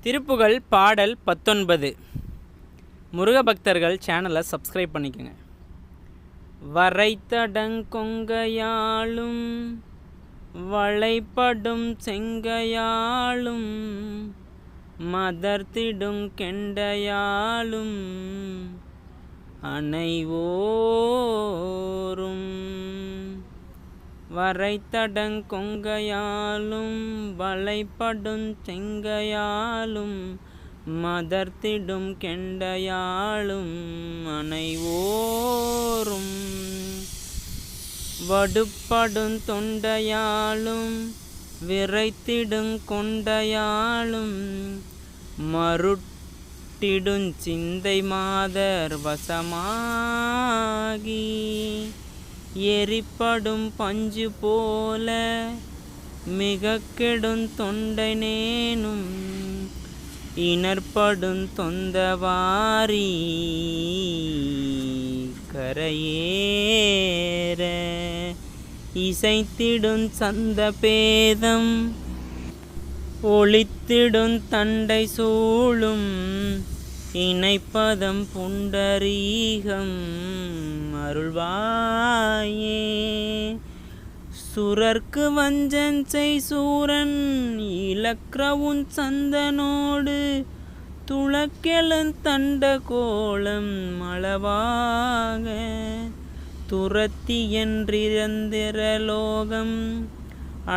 திருப்புகழ் பாடல் 19. முருக பக்தர்கள் சேனலை சப்ஸ்கிரைப் பண்ணிக்கோங்க. வரைத்தடங்கொங்கையாளும் வளைப்படும் செங்கையாளும் மதர்த்திடும் கெண்டையாளும் அனைவோரும் வரைத்தடங்கொங்கையாளும் வளைப்படும் செங்கையாளும் மதர்த்திடும் கெண்டையாளும் அனைவோரும் வடுப்படும் தொண்டையாளும் விரைத்திடும் கொண்டையாளும் மருட்டிடும் சிந்தை மாதர் வசமாகி எரிப்படும் பஞ்சு போல மிக கெடும் தொண்டை நேனும் இணர்ப்படும் தொந்தவாரி கரையேற இசைத்திடும் சந்த பேதம் ஒளித்திடும் தண்டை சூழும் இணைப்பதம் புண்டரீகம் அருள்வாயே. சுரர்க்கு வஞ்சன் செய் சூரன் இலக்ரவுன் சந்தனோடு துளக்கெழுந் தண்ட கோலம் அளவாக துரத்தி என்றிரந்திர லோகம்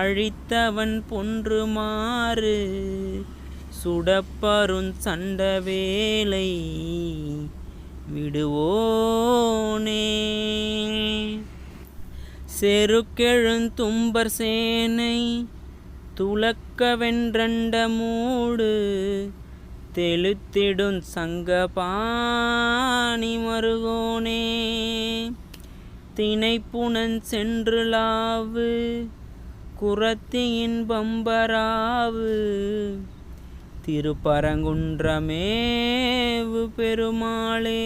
அழித்தவன் பொன்றுமாறு சுடப்பருஞ் சண்ட வேலை விடுவோனே. செருக்கெழுந் தும்பர் சேனை துளக்கவென்றண்ட மூடு தெளித்திடும் சங்கபாணி மருகோனே. தினைப்புனன் சென்று லாவு குரத்தியின் பம்பராவு திருப்பரங்குன்றமேவு பெருமாளே.